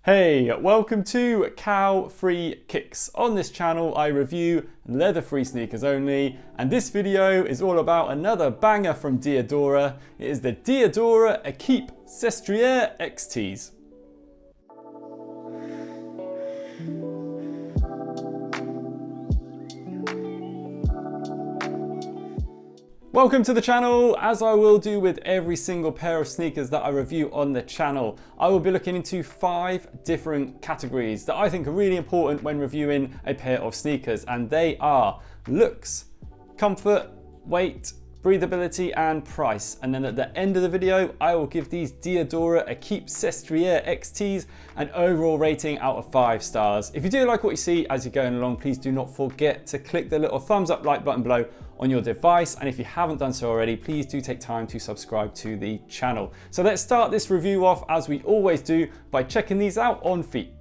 Hey, welcome to Cow-Free Kicks. On this channel I review leather-free sneakers only, and this video is all about another banger from DIADORA. It is the DIADORA EQUIPE SESTRIERE-XTs. Welcome to the channel. As I will do with every single pair of sneakers that I review on the channel, I will be looking into 5 different categories that I think are really important when reviewing a pair of sneakers, and they are looks, comfort, weight, breathability and price. And then at the end of the video I will give these DIADORA EQUIPE SESTRIERE-XTs an overall rating out of 5 stars. If you do like what you see as you're going along, please do not forget to click the little thumbs up like button below on your device, and if you haven't done so already, please do take time to subscribe to the channel. So let's start this review off as we always do by checking these out on feet.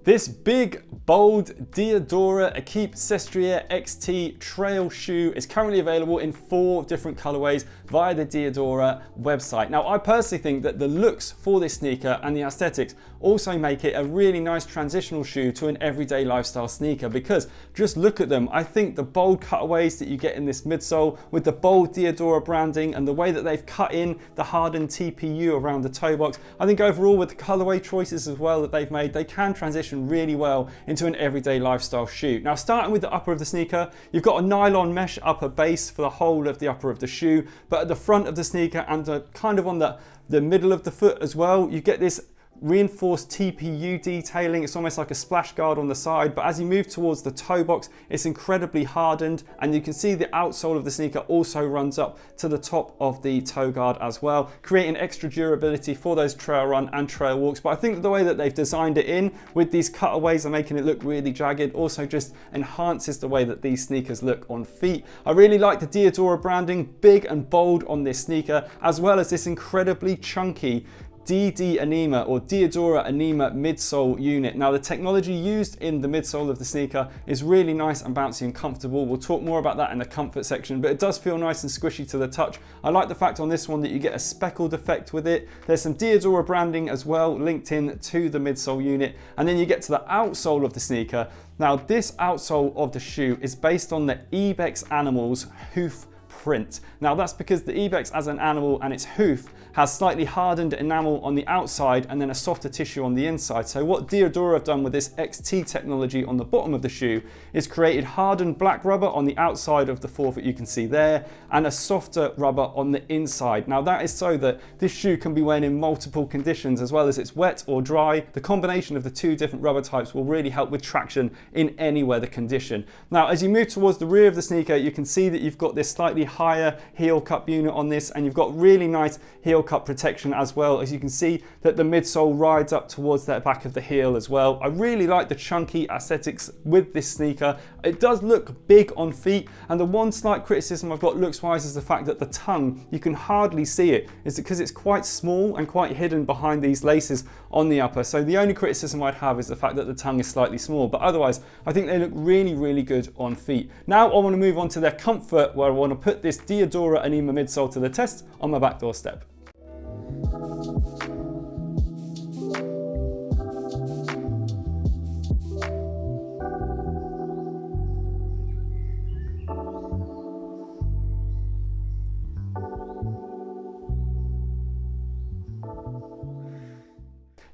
This big, bold DIADORA EQUIPE SESTRIERE-XT trail shoe is currently available in 4 different colorways via the DIADORA website. Now, I personally think that the looks for this sneaker and the aesthetics also make it a really nice transitional shoe to an everyday lifestyle sneaker, because just look at them. I think the bold cutaways that you get in this midsole with the bold DIADORA branding and the way that they've cut in the hardened TPU around the toe box, I think overall with the colorway choices as well that they've made, they can transition really well into an everyday lifestyle shoe. Now, starting with the upper of the sneaker, you've got a nylon mesh upper base for the whole of the upper of the shoe, but at the front of the sneaker and kind of on the middle of the foot as well, you get this reinforced TPU detailing. It's almost like a splash guard on the side, but as you move towards the toe box, it's incredibly hardened, and you can see the outsole of the sneaker also runs up to the top of the toe guard as well, creating extra durability for those trail run and trail walks. But I think that the way that they've designed it in with these cutaways and making it look really jagged also just enhances the way that these sneakers look on feet. I really like the DIADORA branding, big and bold on this sneaker, as well as this incredibly chunky Anima or DIADORA Anima midsole unit. Now, the technology used in the midsole of the sneaker is really nice and bouncy and comfortable. We'll talk more about that in the comfort section, but it does feel nice and squishy to the touch. I like the fact on this one that you get a speckled effect with it. There's some DIADORA branding as well linked in to the midsole unit, and then you get to the outsole of the sneaker. Now, this outsole of the shoe is based on the ibex animal's hoof print. Now, that's because the ibex as an animal and its hoof has slightly hardened enamel on the outside and then a softer tissue on the inside. So what DIADORA have done with this XT technology on the bottom of the shoe is created hardened black rubber on the outside of the forefoot, you can see there, and a softer rubber on the inside. Now, that is so that this shoe can be worn in multiple conditions, as well as it's wet or dry. The combination of the 2 different rubber types will really help with traction in any weather condition. Now, as you move towards the rear of the sneaker, you can see that you've got this slightly higher heel cup unit on this, and you've got really nice heel cup protection, as well as you can see that the midsole rides up towards the back of the heel as well. I really like the chunky aesthetics with this sneaker. It does look big on feet, and the one slight criticism I've got looks wise is the fact that the tongue, you can hardly see it, is because it's quite small and quite hidden behind these laces on the upper. So the only criticism I'd have is the fact that the tongue is slightly small, but otherwise I think they look really, really good on feet. Now I want to move on to their comfort, where I want to put this DIADORA Anima midsole to the test on my back doorstep.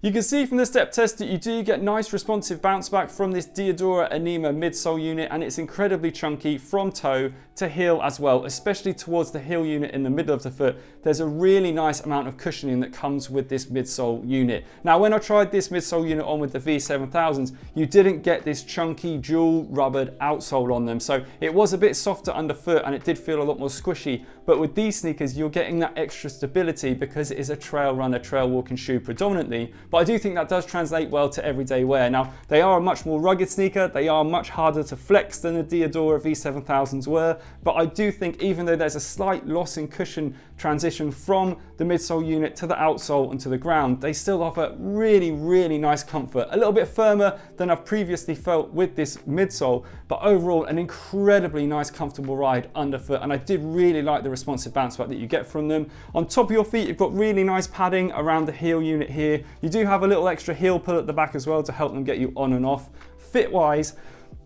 You can see from the step test that you do get nice responsive bounce back from this DIADORA Anima midsole unit, and it's incredibly chunky from toe to heel as well, especially towards the heel unit in the middle of the foot. There's a really nice amount of cushioning that comes with this midsole unit. Now, when I tried this midsole unit on with the V7000s, you didn't get this chunky dual rubbered outsole on them. So it was a bit softer underfoot and it did feel a lot more squishy. But with these sneakers, you're getting that extra stability because it is a trail runner, trail walking shoe predominantly. But I do think that does translate well to everyday wear. Now, they are a much more rugged sneaker. They are much harder to flex than the DIADORA V7000s were. But I do think even though there's a slight loss in cushion transition from the midsole unit to the outsole and to the ground, they still offer really, really nice comfort. A little bit firmer than I've previously felt with this midsole, but overall an incredibly nice, comfortable ride underfoot. And I did really like the responsive bounce back that you get from them. On top of your feet, you've got really nice padding around the heel unit here. You do have a little extra heel pull at the back as well to help them get you on and off. Fit-wise,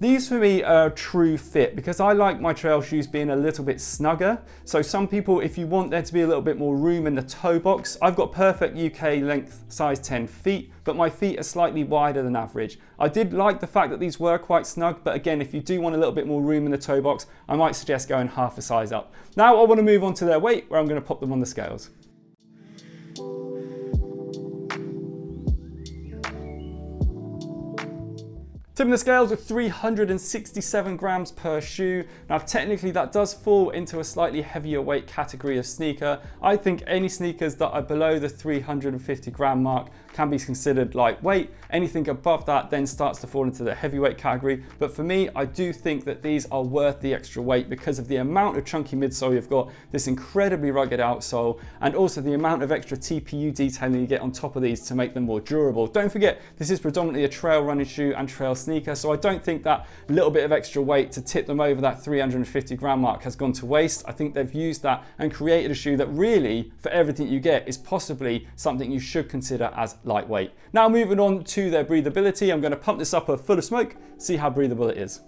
these for me are a true fit because I like my trail shoes being a little bit snugger. So some people, if you want there to be a little bit more room in the toe box, I've got perfect UK length size 10 feet, but my feet are slightly wider than average. I did like the fact that these were quite snug, but again, if you do want a little bit more room in the toe box, I might suggest going half a size up. Now I want to move on to their weight, where I'm going to pop them on the scales. Tipping the scales with 367 grams per shoe. Now technically that does fall into a slightly heavier weight category of sneaker. I think any sneakers that are below the 350 gram mark can be considered lightweight. Anything above that then starts to fall into the heavyweight category. But for me, I do think that these are worth the extra weight because of the amount of chunky midsole you've got, this incredibly rugged outsole, and also the amount of extra TPU detailing you get on top of these to make them more durable. Don't forget, this is predominantly a trail running shoe and trail sneaker, so I don't think that little bit of extra weight to tip them over that 350 gram mark has gone to waste. I think they've used that and created a shoe that really, for everything you get, is possibly something you should consider as lightweight. Now moving on to their breathability, I'm going to pump this up full of smoke, see how breathable it is.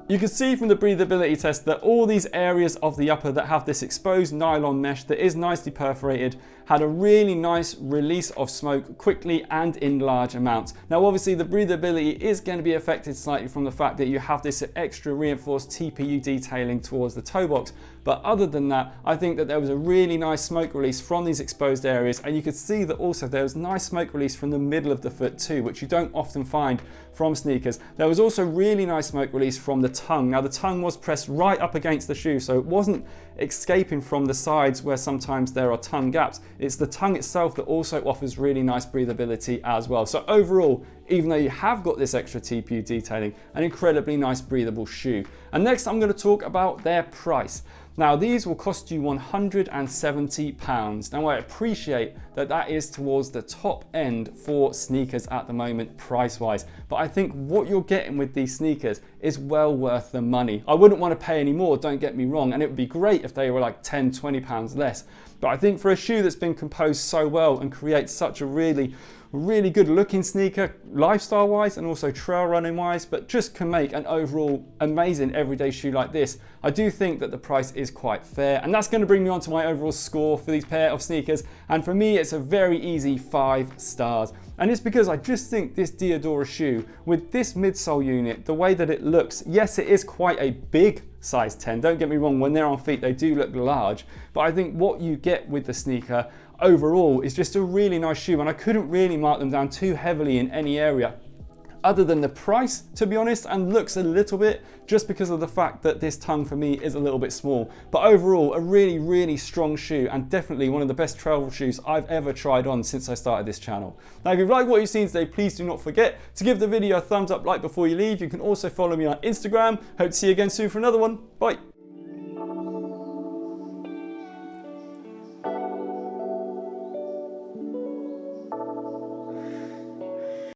You can see from the breathability test that all these areas of the upper that have this exposed nylon mesh that is nicely perforated had a really nice release of smoke quickly and in large amounts. Now obviously the breathability is going to be affected slightly from the fact that you have this extra reinforced TPU detailing towards the toe box, but other than that, I think that there was a really nice smoke release from these exposed areas, and you could see that also there was nice smoke release from the middle of the foot too, which you don't often find from sneakers. There was also really nice smoke release from the tongue. Now the tongue was pressed right up against the shoe, so it wasn't escaping from the sides where sometimes there are tongue gaps. It's the tongue itself that also offers really nice breathability as well. So overall, even though you have got this extra TPU detailing, an incredibly nice breathable shoe. And next I'm going to talk about their price. Now these will cost you £170. Now I appreciate that that is towards the top end for sneakers at the moment price wise, but I think what you're getting with these sneakers is well worth the money. I wouldn't want to pay any more, don't get me wrong, and it would be great if they were like 10, 20 pounds less. But I think for a shoe that's been composed so well and creates such a really good looking sneaker lifestyle wise and also trail running wise, but just can make an overall amazing everyday shoe like this, I do think that the price is quite fair. And that's going to bring me on to my overall score for these pair of sneakers, and for me it's a very easy 5 stars. And it's because I just think this DIADORA shoe with this midsole unit, the way that it looks, yes it is quite a big size 10, don't get me wrong, when they're on feet they do look large, but I think what you get with the sneaker overall is just a really nice shoe, and I couldn't really mark them down too heavily in any area other than the price, to be honest, and looks a little bit, just because of the fact that this tongue for me is a little bit small. But overall, a really strong shoe, and definitely one of the best travel shoes I've ever tried on since I started this channel. Now, if you've liked what you've seen today, please do not forget to give the video a thumbs up, like before you leave. You can also follow me on Instagram. Hope to see you again soon for another one. Bye.